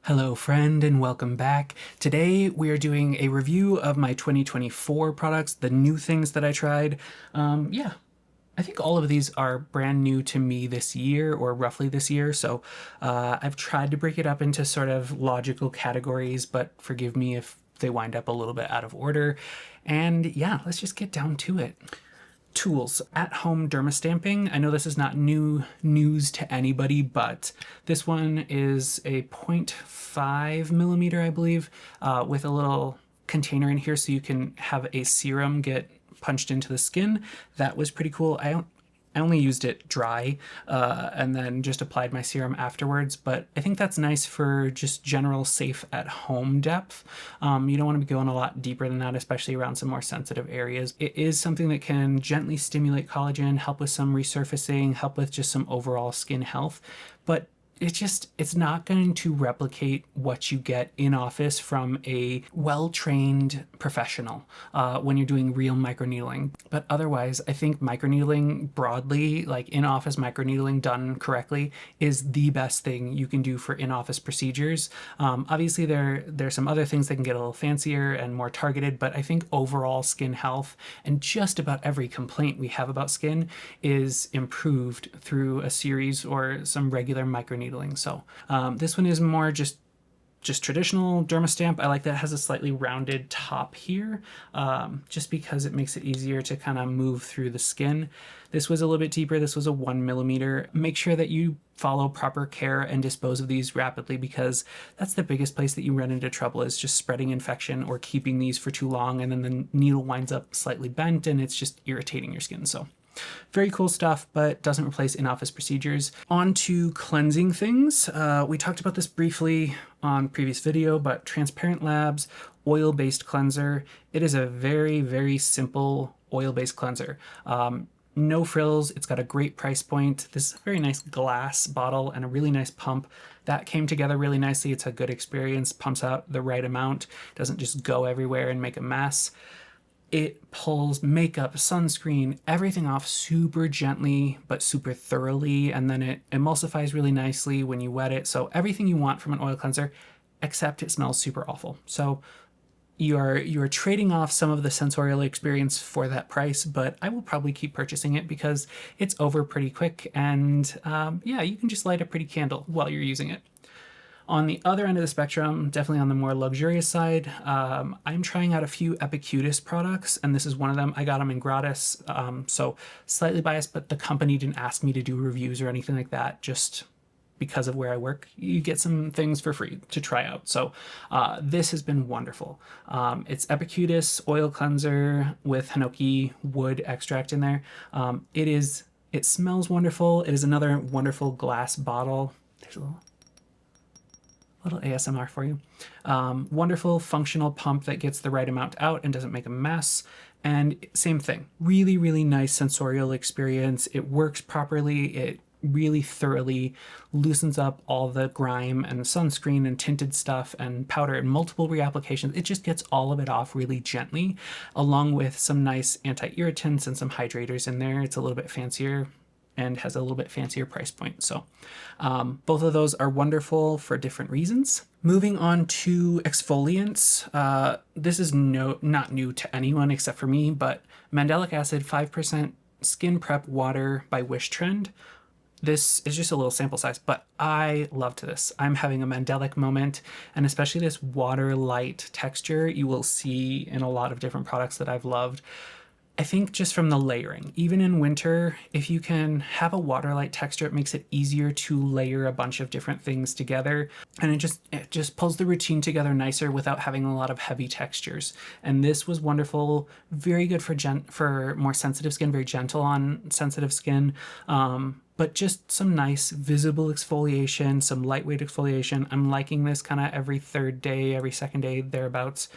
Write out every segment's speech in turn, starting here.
Hello friend and welcome back. Today we are doing a review of my 2024 products, the new things that I tried. I think all of these are brand new to me this year or roughly this year, so I've tried to break it up into sort of logical categories, but forgive me if they wind up a little bit out of order. And yeah, let's just get down to it. Tools. At-home dermastamping. I know this is not new news to anybody, but this one is a 0.5 millimeter, I believe, with a little container in here so you can have a serum get punched into the skin. That was pretty cool. I only used it dry and then just applied my serum afterwards, but I think that's nice for just general safe at home depth. You don't want to be going a lot deeper than that, especially around some more sensitive areas. It is something that can gently stimulate collagen, help with some resurfacing, help with just some overall skin health, but it's not going to replicate what you get in office from a well-trained professional when you're doing real microneedling. But otherwise, I think microneedling broadly, like in-office microneedling done correctly, is the best thing you can do for in-office procedures. Obviously, there's some other things that can get a little fancier and more targeted, but I think overall skin health and just about every complaint we have about skin is improved through a series or some regular microneedling. So this one is more just traditional dermastamp. I like that it has a slightly rounded top here, just because it makes it easier to kind of move through the skin. This was a little bit deeper. This was a 1 millimeter. Make sure that you follow proper care and dispose of these rapidly, because that's the biggest place that you run into trouble, is just spreading infection or keeping these for too long, and then the needle winds up slightly bent and it's just irritating your skin. So very cool stuff, but doesn't replace in-office procedures. On to cleansing things. We talked about this briefly on previous video, but Transparent Labs oil-based cleanser. It is a very, very simple oil-based cleanser. No frills. It's got a great price point. This is a very nice glass bottle and a really nice pump. That came together really nicely. It's a good experience, pumps out the right amount, doesn't just go everywhere and make a mess. It pulls makeup, sunscreen, everything off super gently, but super thoroughly, and then it emulsifies really nicely when you wet it. So everything you want from an oil cleanser, except it smells super awful. So you are trading off some of the sensorial experience for that price, but I will probably keep purchasing it because it's over pretty quick, and yeah, you can just light a pretty candle while you're using it. On the other end of the spectrum, definitely on the more luxurious side, I'm trying out a few Epicutis products, and this is one of them. I got them in gratis, so slightly biased, but the company didn't ask me to do reviews or anything like that, just because of where I work. You get some things for free to try out. So this has been wonderful. It's Epicutis oil cleanser with Hinoki wood extract in there. It smells wonderful. It is another wonderful glass bottle. There's a little ASMR for you. Wonderful functional pump that gets the right amount out and doesn't make a mess. And same thing, really, really nice sensorial experience. It works properly. It really thoroughly loosens up all the grime and sunscreen and tinted stuff and powder and multiple reapplications. It just gets all of it off really gently, along with some nice anti-irritants and some hydrators in there. It's a little bit fancier and has a little bit fancier price point. So both of those are wonderful for different reasons. Moving on to exfoliants. This is not new to anyone except for me, but Mandelic Acid 5% Skin Prep Water by Wishtrend. This is just a little sample size, but I loved this. I'm having a Mandelic moment, and especially this water light texture you will see in a lot of different products that I've loved. I think just from the layering, even in winter, if you can have a water-light texture, it makes it easier to layer a bunch of different things together. And it just pulls the routine together nicer without having a lot of heavy textures. And this was wonderful, very good for more sensitive skin, very gentle on sensitive skin. But just some nice visible exfoliation, some lightweight exfoliation. I'm liking this kind of every third day, every second day, thereabouts.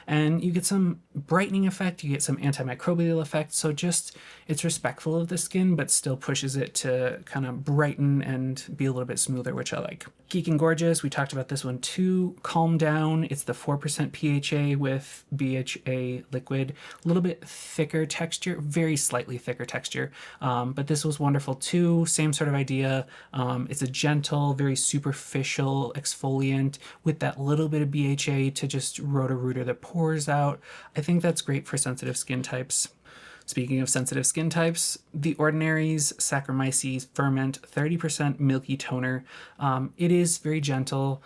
and you get some brightening effect, you get some antimicrobial effect. So just, it's respectful of the skin, but still pushes it to kind of brighten and be a little bit smoother, which I like. Geek and Gorgeous, we talked about this one too. Calm Down, it's the 4% PHA with BHA liquid, a little bit thicker texture, very slightly thicker texture, but this was wonderful too. Same sort of idea. It's a gentle, very superficial exfoliant with that little bit of BHA to just roto-rooter the pores out. I think that's great for sensitive skin types. Speaking of sensitive skin types, The Ordinary's Saccharomyces Ferment 30% Milky Toner. It is very gentle.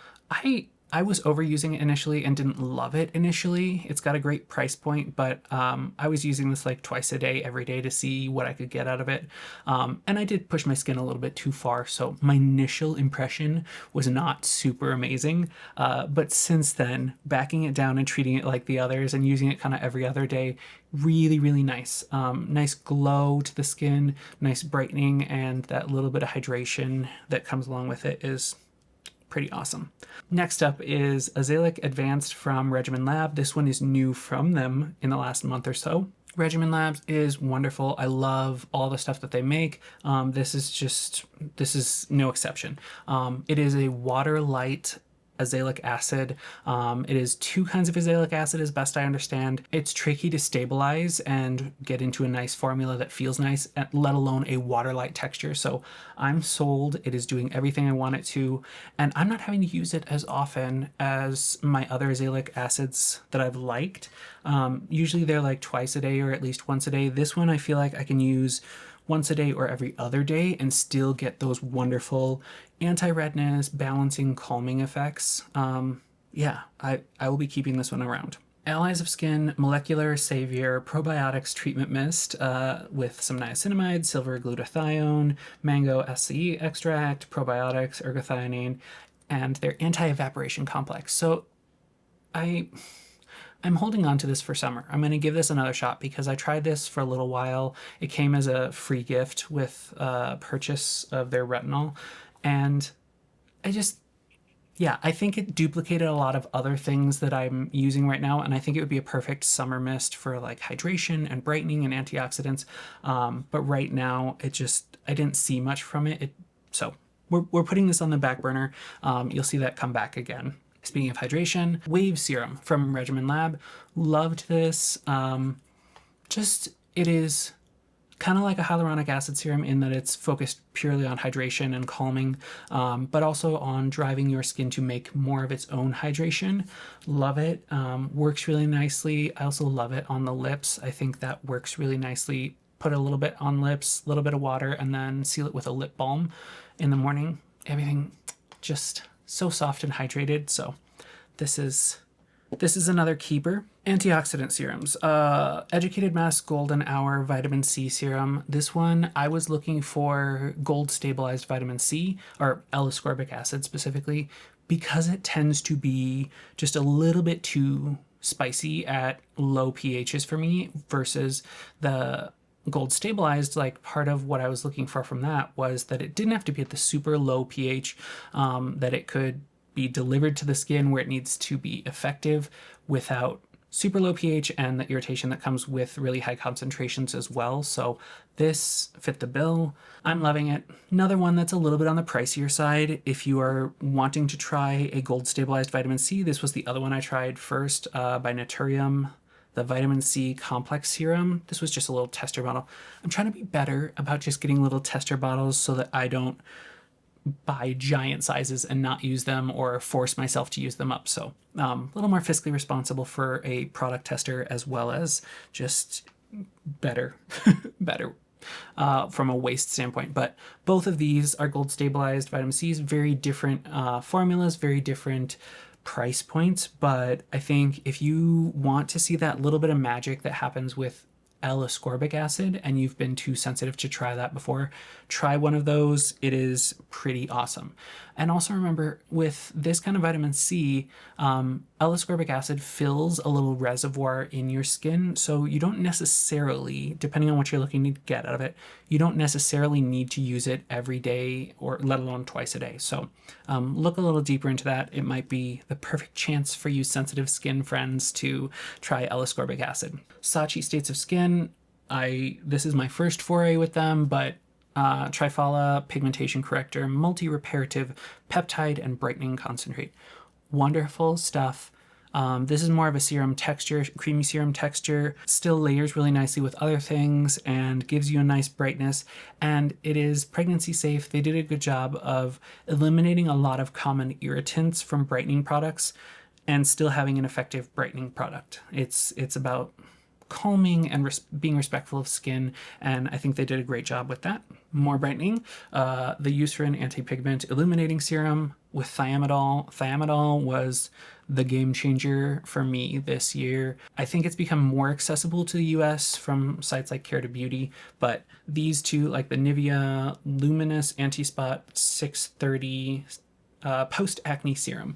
I was overusing it initially and didn't love it initially. It's got a great price point, but I was using this like twice a day, every day to see what I could get out of it. And I did push my skin a little bit too far, so my initial impression was not super amazing. But since then, backing it down and treating it like the others and using it kind of every other day, really, really nice. Nice glow to the skin, nice brightening, and that little bit of hydration that comes along with it is pretty awesome. Next up is Azzilic Advanced from Regimen Lab. This one is new from them in the last month or so. Regimen Labs is wonderful. I love all the stuff that they make. This is no exception. It is a water light azelaic acid. It is 2 kinds of azelaic acid as best I understand. It's tricky to stabilize and get into a nice formula that feels nice, let alone a water-light texture. So I'm sold. It is doing everything I want it to, and I'm not having to use it as often as my other azelaic acids that I've liked. Usually they're like twice a day or at least once a day. This one I feel like I can use once a day or every other day and still get those wonderful anti-redness, balancing, calming effects. Yeah, I will be keeping this one around. Allies of Skin Molecular Savior Probiotics Treatment Mist with some niacinamide, silver glutathione, mango SCE extract, probiotics, ergothioneine, and their anti-evaporation complex. So I'm holding on to this for summer. I'm going to give this another shot because I tried this for a little while. It came as a free gift with purchase of their retinol. And I think it duplicated a lot of other things that I'm using right now. And I think it would be a perfect summer mist for like hydration and brightening and antioxidants. But right now, I didn't see much from it. So we're putting this on the back burner. You'll see that come back again. Speaking of hydration, Wave Serum from Regimen Lab. Loved this. It is kind of like a hyaluronic acid serum in that it's focused purely on hydration and calming, but also on driving your skin to make more of its own hydration. Love it. Works really nicely. I also love it on the lips. I think that works really nicely. Put a little bit on lips, a little bit of water, and then seal it with a lip balm in the morning. Everything just so soft and hydrated. So this is another keeper. Antioxidant serums. Educated Mass Golden Hour Vitamin C Serum. This one, I was looking for gold stabilized vitamin C, or L-ascorbic acid specifically, because it tends to be just a little bit too spicy at low pHs for me versus the gold stabilized. Like, part of what I was looking for from that was that it didn't have to be at the super low pH, that it could be delivered to the skin where it needs to be effective without super low pH and the irritation that comes with really high concentrations as well. So this fit the bill. I'm loving it. Another one that's a little bit on the pricier side. If you are wanting to try a gold stabilized vitamin C, this was the other one I tried first, by Naturium, the vitamin C complex serum. This was just a little tester bottle. I'm trying to be better about just getting little tester bottles so that I don't buy giant sizes and not use them or force myself to use them up. So a little more fiscally responsible for a product tester, as well as just better from a waste standpoint. But both of these are gold stabilized vitamin C's, very different formulas, very different price points. But I think if you want to see that little bit of magic that happens with L-ascorbic acid and you've been too sensitive to try that before, try one of those. It is pretty awesome. And also remember, with this kind of vitamin C, L-ascorbic acid fills a little reservoir in your skin, so you don't necessarily, depending on what you're looking to get out of it, you don't necessarily need to use it every day or let alone twice a day. So look a little deeper into that. It might be the perfect chance for you sensitive skin friends to try L-ascorbic acid. Sachi States of Skin, this is my first foray with them, but Triphala, Pigmentation Corrector, Multi-Reparative Peptide and Brightening Concentrate. Wonderful stuff. This is more of a serum texture, creamy serum texture, still layers really nicely with other things and gives you a nice brightness, and it is pregnancy safe. They did a good job of eliminating a lot of common irritants from brightening products and still having an effective brightening product. It's about calming and being respectful of skin, and I think they did a great job with that. More brightening, the Eucerin Anti-Pigment Illuminating Serum with Thiamidol. Thiamidol was the game changer for me this year. I think it's become more accessible to the US from sites like Care to Beauty, but these two, like the Nivea Luminous Anti-Spot 630 Post-Acne Serum,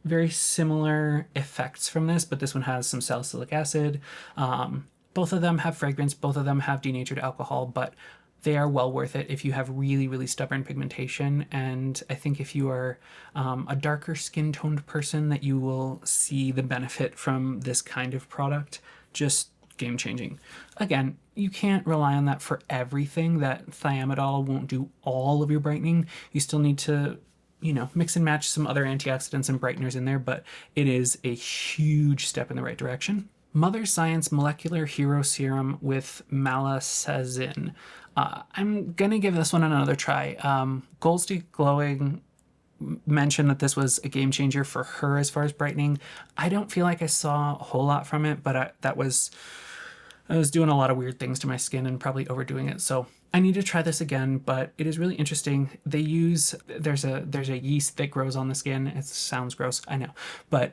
very similar effects from this, but this one has some salicylic acid. Both of them have fragrance, both of them have denatured alcohol, but they are well worth it if you have really, really stubborn pigmentation. And I think if you are a darker skin toned person, that you will see the benefit from this kind of product. Just game changing. Again, you can't rely on that for everything. That Thiamidol won't do all of your brightening. You still need to, you know, mix and match some other antioxidants and brighteners in there, but it is a huge step in the right direction. Mother Science Molecular Hero Serum with Malassezin. I'm gonna give this one another try. Gold Stick Glowing mentioned that this was a game changer for her as far as brightening. I don't feel like I saw a whole lot from it, but I was doing a lot of weird things to my skin and probably overdoing it. So I need to try this again, but it is really interesting. They use, there's a yeast that grows on the skin. It sounds gross, I know, but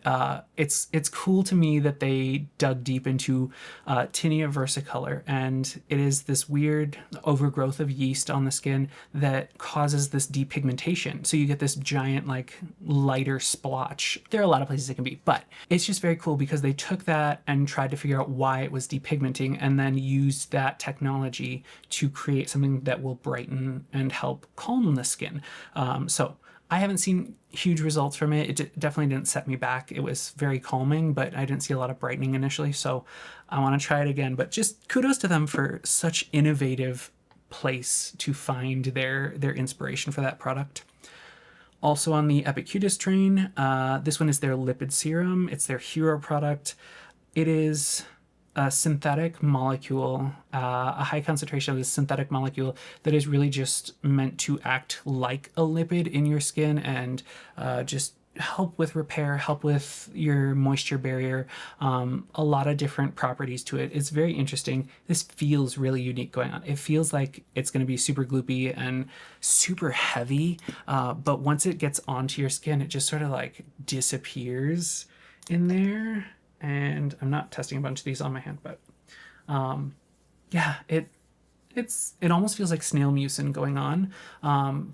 it's cool to me that they dug deep into Tinea versicolor, and it is this weird overgrowth of yeast on the skin that causes this depigmentation. So you get this giant, like, lighter splotch. There are a lot of places it can be, but it's just very cool because they took that and tried to figure out why it was depigmenting and then used that technology to create something that will brighten and help calm the skin. So I haven't seen huge results from it. It definitely didn't set me back. It was very calming, but I didn't see a lot of brightening initially. So I want to try it again, but just kudos to them for such innovative place to find their inspiration for that product. Also on the Epicutis train, this one is their lipid serum. It's their hero product. It is a synthetic molecule, a high concentration of this synthetic molecule that is really just meant to act like a lipid in your skin and just help with repair, help with your moisture barrier, a lot of different properties to it. It's very interesting. This feels really unique going on. It feels like it's going to be super gloopy and super heavy, but once it gets onto your skin, it just sort of like disappears in there. And I'm not testing a bunch of these on my hand, but yeah, it almost feels like snail mucin going on,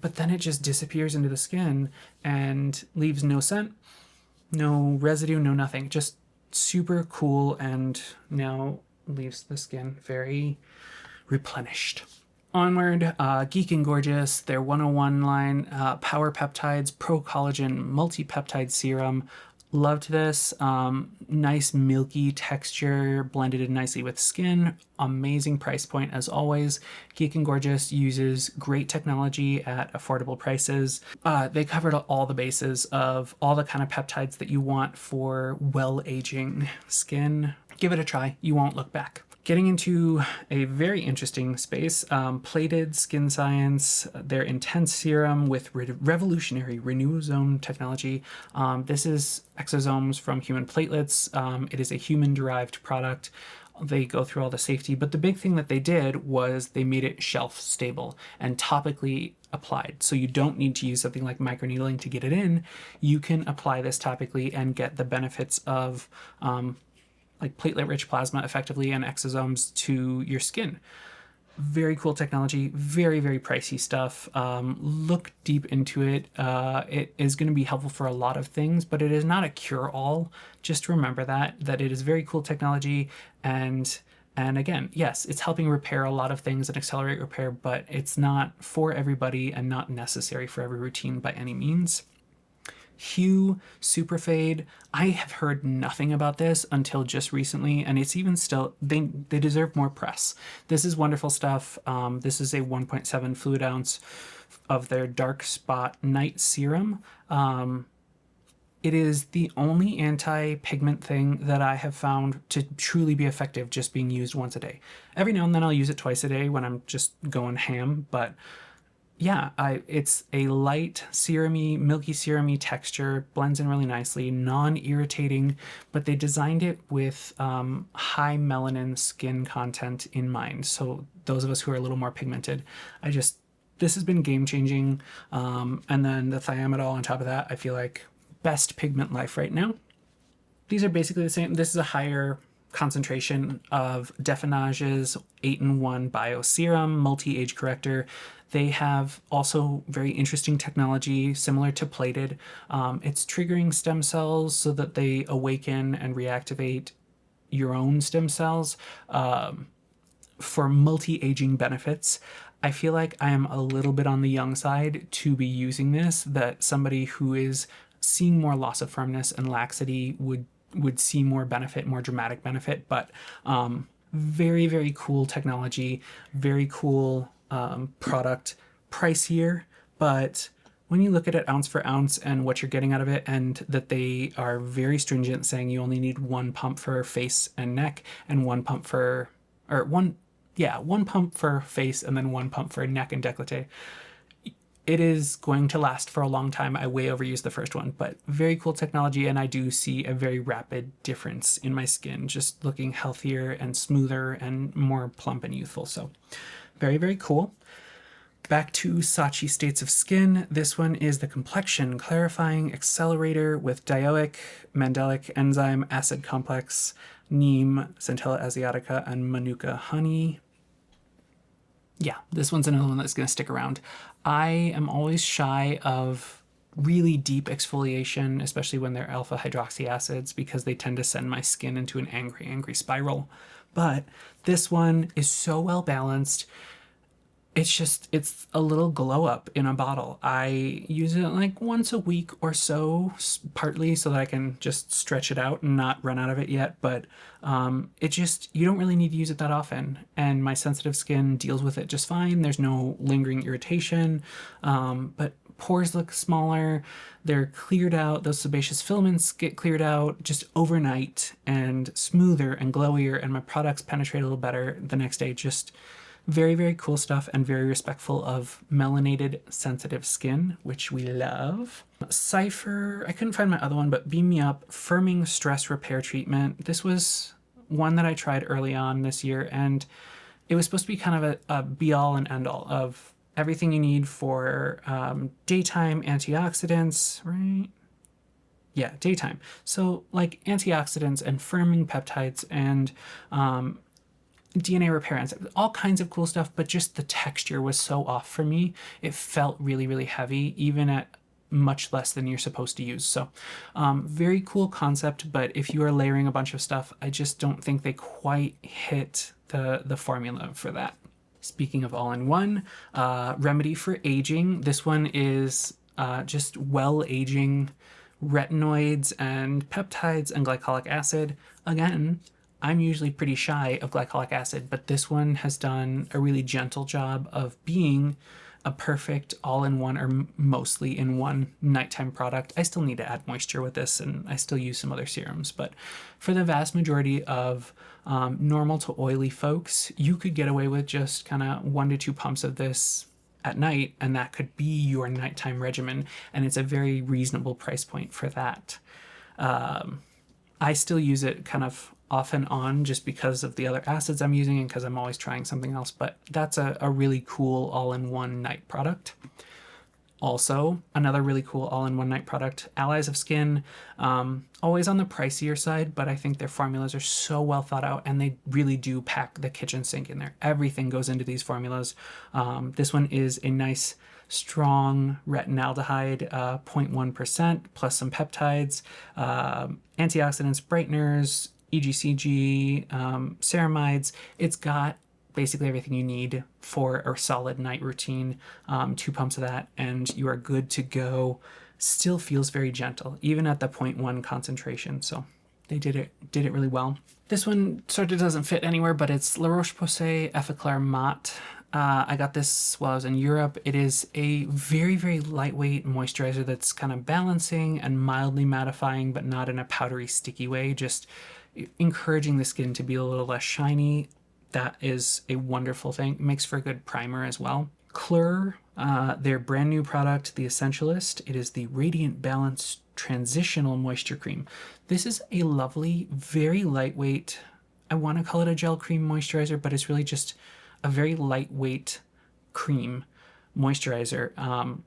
but then it just disappears into the skin and leaves no scent, no residue, no nothing. Just super cool, and now leaves the skin very replenished. Onward, Geek and Gorgeous, their 101 line, Power Peptides, Pro-Collagen, Multi-Peptide Serum. Loved this. Nice milky texture, blended in nicely with skin. Amazing price point as always. Geek and Gorgeous uses great technology at affordable prices. They covered all the bases of all the kind of peptides that you want for well-aging skin. Give it a try. You won't look back. Getting into a very interesting space, Plated Skin Science, their Intense Serum with revolutionary Renewosome technology. This is exosomes from human platelets. It is a human-derived product. They go through all the safety, but the big thing that they did was they made it shelf stable and topically applied. So you don't need to use something like microneedling to get it in. You can apply this topically and get the benefits of like platelet-rich plasma effectively and exosomes to your skin. Very cool technology, very, very pricey stuff. Look deep into it. It is going to be helpful for a lot of things, but it is not a cure-all. Just remember that it is very cool technology, and again, yes, it's helping repair a lot of things and accelerate repair, but it's not for everybody and not necessary for every routine by any means. Hue Superfade, I have heard nothing about this until just recently, and it's even still, they deserve more press. This is wonderful stuff. This is a 1.7 fluid ounce of their Dark Spot Night Serum. It is the only anti-pigment thing that I have found to truly be effective just being used once a day. Every now and then I'll use it twice a day when I'm just going ham, but yeah, it's a light serum-y, milky serum-y texture, blends in really nicely, non-irritating, but they designed it with high melanin skin content in mind. So those of us who are a little more pigmented, this has been game-changing. And then the Thiamidol on top of that, I feel like best pigment life right now. These are basically the same. This is a higher concentration of Defenage's 8-in-1 Bio Serum, Multi-Age Corrector. They have also very interesting technology similar to plated. It's triggering stem cells so that they awaken and reactivate your own stem cells for multi-aging benefits. I feel like I am a little bit on the young side to be using this, that somebody who is seeing more loss of firmness and laxity would see more benefit, more dramatic benefit, but very, very cool technology, very cool product, pricier, but when you look at it ounce for ounce and what you're getting out of it, and that they are very stringent, saying you only need one pump for face and neck and one pump for face and then one pump for neck and décolleté. It is going to last for a long time. I way overused the first one, but very cool technology, and I do see a very rapid difference in my skin, just looking healthier and smoother and more plump and youthful. So very, very cool. Back to Sachi States of Skin. This one is the Complexion Clarifying Accelerator with Dioic, Mandelic Enzyme Acid Complex, Neem, Centella Asiatica, and Manuka Honey. Yeah, this one's another one that's going to stick around. I am always shy of really deep exfoliation, especially when they're alpha hydroxy acids, because they tend to send my skin into an angry spiral. But this one is so well balanced. It's a little glow up in a bottle. I use it like once a week or so, partly so that I can just stretch it out and not run out of it yet. But you don't really need to use it that often. And my sensitive skin deals with it just fine. There's no lingering irritation, but pores look smaller. They're cleared out. Those sebaceous filaments get cleared out just overnight and smoother and glowier. And my products penetrate a little better the next day. Just very, very cool stuff and very respectful of melanated sensitive skin, which we love. Cypher, I couldn't find my other one, but Beam Me Up Firming Stress Repair Treatment. This was one that I tried early on this year, and it was supposed to be kind of a be-all and end-all of everything you need for daytime antioxidants, right? Yeah, daytime. So like antioxidants and firming peptides and DNA repair enzymes, all kinds of cool stuff, but just the texture was so off for me. It felt really, really heavy, even at much less than you're supposed to use. So very cool concept, but if you are layering a bunch of stuff, I just don't think they quite hit the formula for that. Speaking of all-in-one, remedy for aging. This one is just well-aging retinoids and peptides and glycolic acid. Again, I'm usually pretty shy of glycolic acid, but this one has done a really gentle job of being a perfect all-in-one or mostly in one nighttime product. I still need to add moisture with this, and I still use some other serums, but for the vast majority of normal to oily folks, you could get away with just kind of 1 to 2 pumps of this at night, and that could be your nighttime regimen, and it's a very reasonable price point for that. I still use it kind of off and on just because of the other acids I'm using and because I'm always trying something else, but that's a really cool all-in-one night product. Also, another really cool all-in-one night product, Allies of Skin. Always on the pricier side, but I think their formulas are so well thought out, and they really do pack the kitchen sink in there. Everything goes into these formulas. This one is a nice, strong retinaldehyde, 0.1%, plus some peptides, antioxidants, brighteners, EGCG, ceramides. It's got basically everything you need for a solid night routine. 2 pumps of that and you are good to go. Still feels very gentle, even at the 0.1 concentration. So they did it really well. This one sort of doesn't fit anywhere, but it's La Roche-Posay Effaclar Mat. I got this while I was in Europe. It is a very, very lightweight moisturizer that's kind of balancing and mildly mattifying, but not in a powdery, sticky way, just encouraging the skin to be a little less shiny. That is a wonderful thing. It makes for a good primer as well. Clairial, their brand new product, the Essentialist. It is the Radiant Balance Transitional Moisture Cream. This is a lovely, very lightweight, I want to call it a gel cream moisturizer, but it's really just a very lightweight cream moisturizer.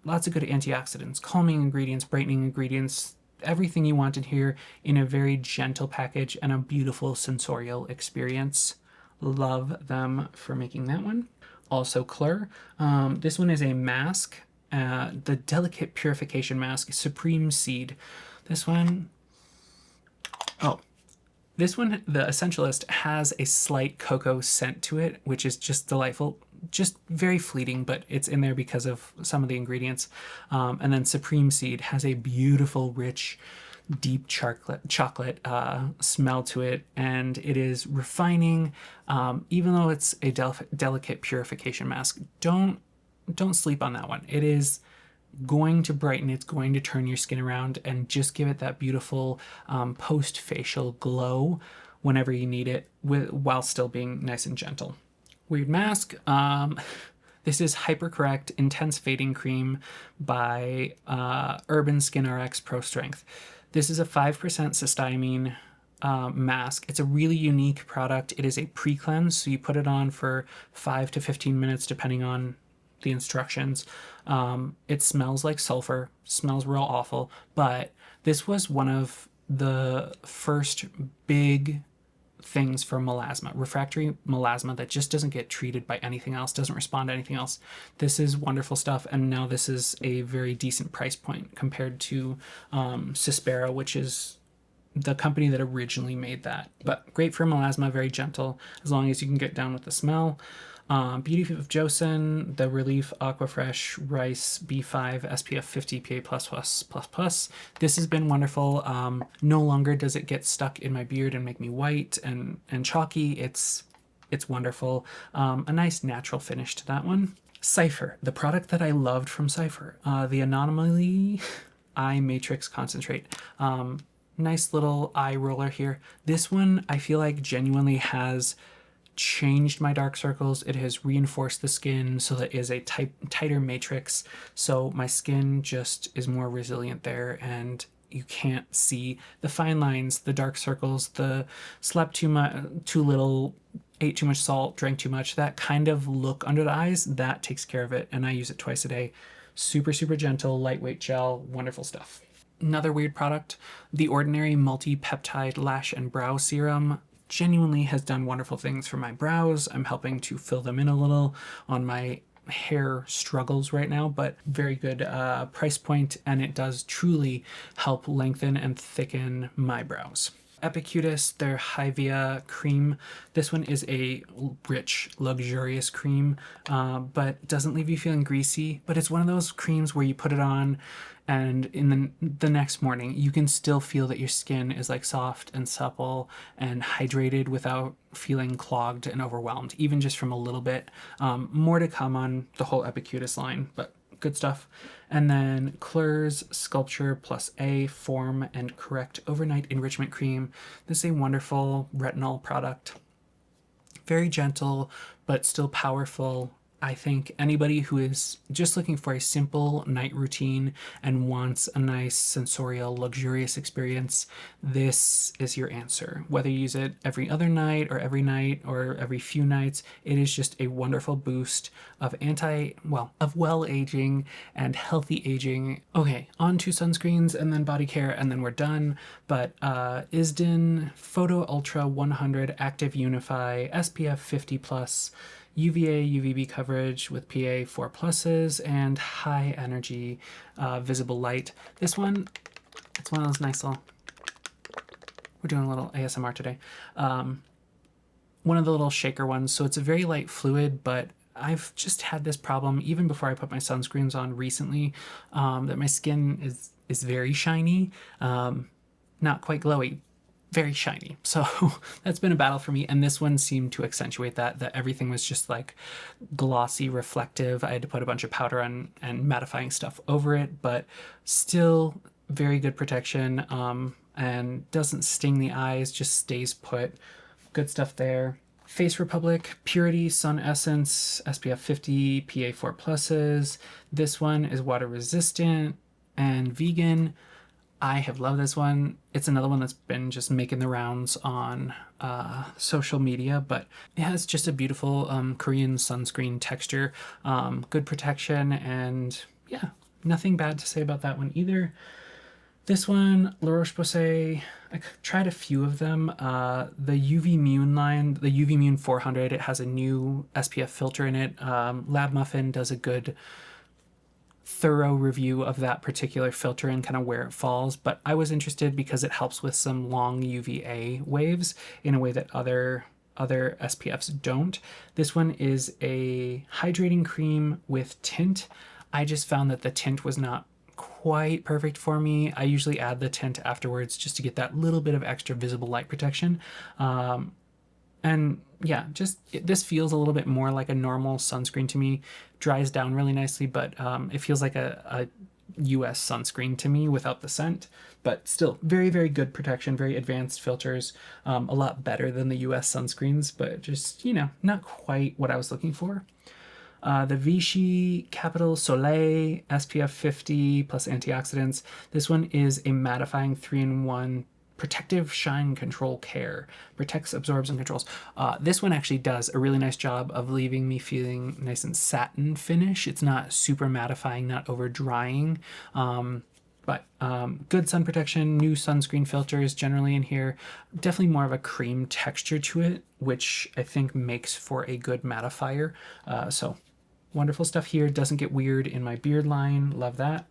Lots of good antioxidants, calming ingredients, brightening ingredients, everything you wanted here in a very gentle package and a beautiful sensorial experience. Love them for making that one. Also Clairial. This one is a mask, the Delicate Purification Mask, Supreme Seed. This one, the Essentialist, has a slight cocoa scent to it, which is just delightful. Just very fleeting, but it's in there because of some of the ingredients. And then Supreme Seed has a beautiful, rich, deep chocolate smell to it, and it is refining. Even though it's a delicate purification mask, don't sleep on that one. It is going to brighten, it's going to turn your skin around and just give it that beautiful post-facial glow whenever you need it, while still being nice and gentle. Weird mask. This is Hypercorrect Intense Fading Cream by Urban Skin RX Pro Strength. This is a 5% cysteamine mask. It's a really unique product. It is a pre-cleanse, so you put it on for 5 to 15 minutes depending on the instructions. It smells like sulfur, smells real awful, but this was one of the first big things for melasma, refractory melasma that just doesn't get treated by anything else, doesn't respond to anything else. This is wonderful stuff, and now this is a very decent price point compared to Cispera, which is the company that originally made that. But great for melasma, very gentle, as long as you can get down with the smell. Beauty of Joseon, the Relief Aquafresh Rice B5 SPF 50 PA+++++. This has been wonderful. No longer does it get stuck in my beard and make me white and chalky. It's wonderful. A nice natural finish to that one. Cypher, the product that I loved from Cypher, the Anomaly Eye Matrix Concentrate. Nice little eye roller here. This one I feel like genuinely has changed my dark circles. It has reinforced the skin so that it is a tighter matrix, so my skin just is more resilient there, and you can't see the fine lines, the dark circles, the slept too much, too little, ate too much salt, drank too much, that kind of look under the eyes. That takes care of it, and I use it twice a day. Super gentle, lightweight gel, wonderful stuff. Another weird product, The Ordinary Multi-Peptide Lash and Brow Serum. Genuinely has done wonderful things for my brows. I'm helping to fill them in a little on my hair struggles right now, but very good price point, and it does truly help lengthen and thicken my brows. Epicutis, their Hivia cream. This one is a rich, luxurious cream, but doesn't leave you feeling greasy. But it's one of those creams where you put it on and in the next morning, you can still feel that your skin is like soft and supple and hydrated without feeling clogged and overwhelmed, even just from a little bit. More to come on the whole Epicutis line, but good stuff. And then Claire's Sculpture Plus A Form and Correct Overnight Enrichment Cream. This is a wonderful retinol product. Very gentle, but still powerful. I think anybody who is just looking for a simple night routine and wants a nice sensorial, luxurious experience, this is your answer. Whether you use it every other night or every few nights, it is just a wonderful boost of of well-aging and healthy aging. Okay, on to sunscreens and then body care and then we're done. But Isden Photo Ultra 100 Active Unify SPF 50 plus UVA UVB coverage with PA 4 pluses and high energy visible light. This one, it's one of those nice little, we're doing a little ASMR today. One of the little shaker ones, so it's a very light fluid, but I've just had this problem even before I put my sunscreens on recently, that my skin is very shiny, not quite glowy, very shiny. So that's been a battle for me. And this one seemed to accentuate that everything was just like glossy, reflective. I had to put a bunch of powder on and mattifying stuff over it, but still very good protection, and doesn't sting the eyes, just stays put. Good stuff there. Face Republic Purity Sun Essence SPF 50 PA 4 pluses. This one is water resistant and vegan. I have loved this one. It's another one that's been just making the rounds on social media, but it has just a beautiful Korean sunscreen texture, good protection, and yeah, nothing bad to say about that one either. This one, La Roche-Posay, I tried a few of them. The UV Mune line, the UV Mune 400, it has a new SPF filter in it. Lab Muffin does a good thorough review of that particular filter and kind of where it falls, but I was interested because it helps with some long UVA waves in a way that other SPFs don't. This one is a hydrating cream with tint. I just found that the tint was not quite perfect for me. I usually add the tint afterwards just to get that little bit of extra visible light protection. And yeah, this feels a little bit more like a normal sunscreen to me. Dries down really nicely, but it feels like a US sunscreen to me without the scent. But still, very, very good protection, very advanced filters, a lot better than the US sunscreens, but just, not quite what I was looking for. The Vichy Capital Soleil SPF 50 plus antioxidants. This one is a mattifying 3-in-1 protective shine control care. Protects, absorbs, and controls. This one actually does a really nice job of leaving me feeling nice and satin finish. It's not super mattifying, not over drying. But good sun protection, new sunscreen filters generally in here. Definitely more of a cream texture to it, which I think makes for a good mattifier. So wonderful stuff here. Doesn't get weird in my beard line. Love that.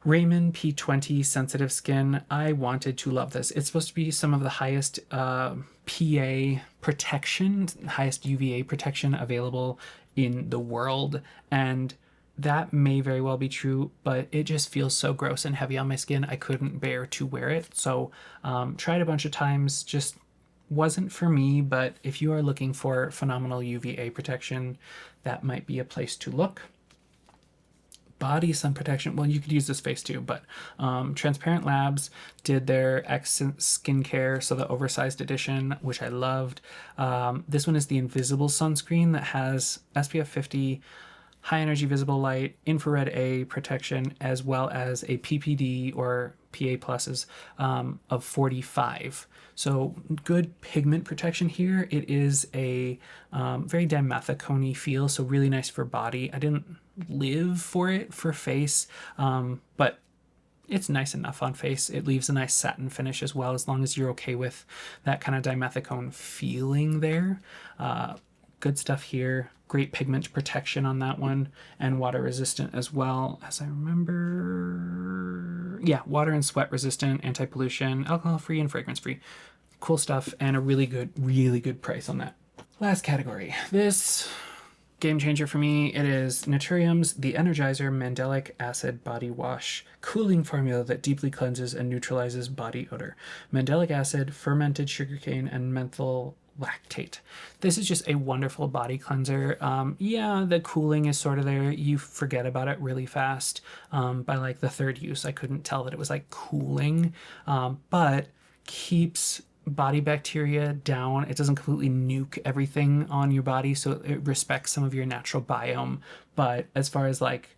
Regimen P20 Sensitive Skin. I wanted to love this. It's supposed to be some of the highest PA protection, highest UVA protection available in the world. And that may very well be true, but it just feels so gross and heavy on my skin. I couldn't bear to wear it. So tried a bunch of times, just wasn't for me. But if you are looking for phenomenal UVA protection, that might be a place to look. Body sun protection. Well, you could use this face too, but Transparent Labs did their Accent Skincare, so the oversized edition, which I loved. This one is the invisible sunscreen that has SPF 50, high energy visible light, infrared A protection, as well as a PPD or PA pluses of 45. So good pigment protection here. It is a very dimethicone feel, so really nice for body. I didn't live for it for face, but it's nice enough on face. It leaves a nice satin finish as well, as long as you're okay with that kind of dimethicone feeling there. Good stuff here. Great pigment protection on that one, and water resistant as well, as I remember. Yeah, water and sweat resistant, anti-pollution, alcohol free, and fragrance free. Cool stuff, and a really good price on that. Last category. This game changer for me. It is Naturium's The Energizer Mandelic Acid Body Wash cooling formula that deeply cleanses and neutralizes body odor. Mandelic acid, fermented sugarcane, and menthol lactate. This is just a wonderful body cleanser. Yeah, the cooling is sort of there. You forget about it really fast. By like the third use, I couldn't tell that it was like cooling, but keeps body bacteria down. It doesn't completely nuke everything on your body, so it respects some of your natural biome. But as far as like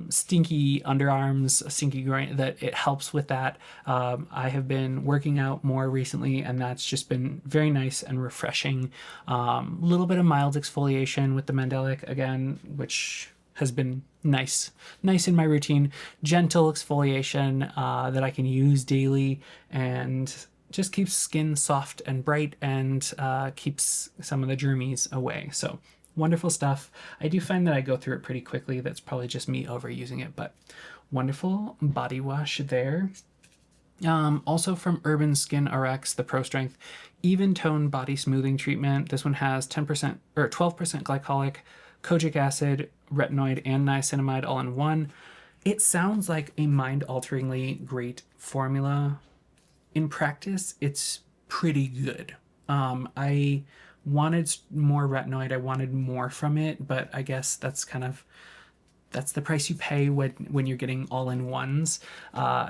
stinky underarms, stinky groin, that it helps with that. I have been working out more recently, and that's just been very nice and refreshing. A little bit of mild exfoliation with the Mandelic again, which has been nice in my routine. Gentle exfoliation that I can use daily and just keeps skin soft and bright and keeps some of the germies away. So wonderful stuff. I do find that I go through it pretty quickly. That's probably just me overusing it, but wonderful body wash there. Also from Urban Skin RX, the Pro Strength Even Tone Body Smoothing Treatment. This one has 10% or 12% glycolic, kojic acid, retinoid, and niacinamide all in one. It sounds like a mind-alteringly great formula. In practice, it's pretty good. I wanted more retinoid. I wanted more from it, but I guess that's the price you pay when you're getting all-in-ones,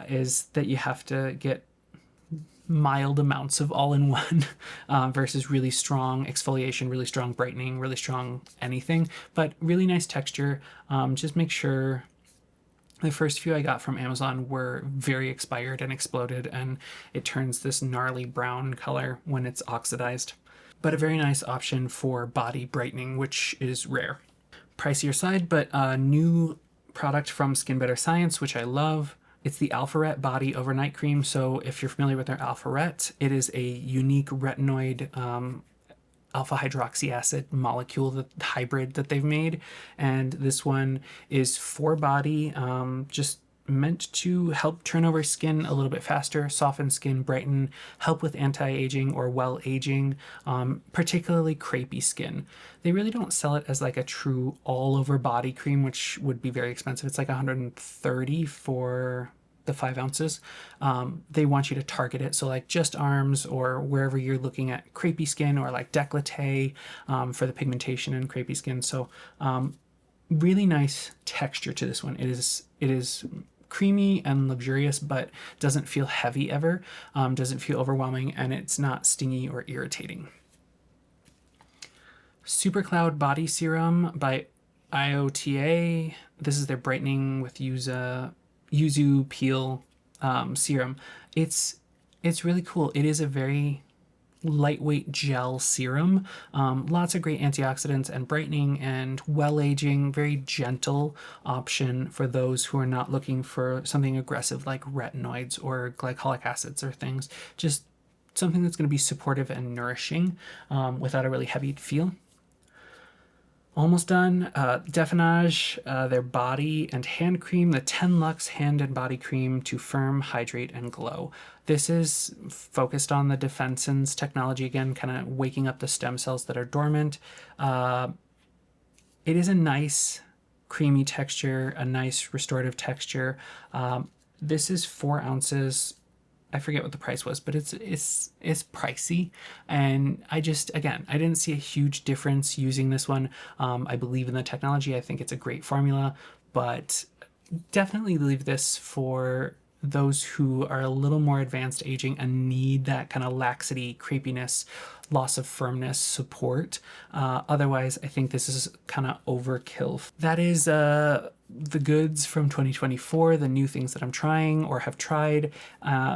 is that you have to get mild amounts of all-in-one versus really strong exfoliation, really strong brightening, really strong anything, but really nice texture. Just make sure. The first few I got from Amazon were very expired and exploded, and it turns this gnarly brown color when it's oxidized. But a very nice option for body brightening, which is rare. Pricier side, but a new product from Skin Better Science, which I love. It's the Alpharet Body Overnight Cream. So if you're familiar with their Alpharet, it is a unique retinoid alpha hydroxy acid molecule, the hybrid that they've made. And this one is for body, just meant to help turn over skin a little bit faster, soften skin, brighten, help with anti-aging or well aging, particularly crepey skin. They really don't sell it as like a true all over body cream, which would be very expensive. It's like $130 for the 5 ounces. They want you to target it, so like just arms or wherever you're looking at crepey skin, or like décolleté for the pigmentation and crepey skin. So really nice texture to this one. It is creamy and luxurious, but doesn't feel heavy ever, doesn't feel overwhelming, and it's not stingy or irritating. Super Cloud Body Serum by IOTA. This is their brightening with yuzu peel serum. It's really cool. It is a very lightweight gel serum. Lots of great antioxidants and brightening and well aging. Very gentle option for those who are not looking for something aggressive like retinoids or glycolic acids or things. Just something that's going to be supportive and nourishing without a really heavy feel. Almost done. Defenage, their body and hand cream, the 10 Lux hand and body cream to firm, hydrate, and glow. This is focused on the Defenage technology again, kind of waking up the stem cells that are dormant. It is a nice creamy texture, a nice restorative texture. This is 4 ounces. I forget what the price was, but it's pricey, and I didn't see a huge difference using this one. I believe in the technology. I think it's a great formula, but definitely leave this for those who are a little more advanced aging and need that kind of laxity, crepiness, loss of firmness support. Otherwise, I think this is kind of overkill. That is the goods from 2024, the new things that I'm trying or have tried.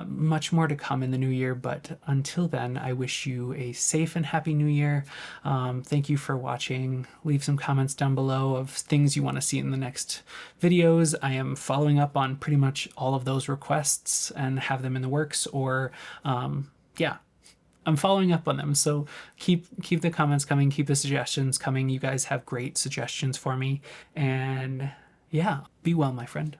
Much more to come in the new year, but until then, I wish you a safe and happy new year. Thank you for watching. Leave some comments down below of things you want to see in the next videos. I am following up on pretty much all of those requests and have them in the works, or yeah, I'm following up on them. So keep the comments coming, keep the suggestions coming. You guys have great suggestions for me, and yeah, be well, my friend.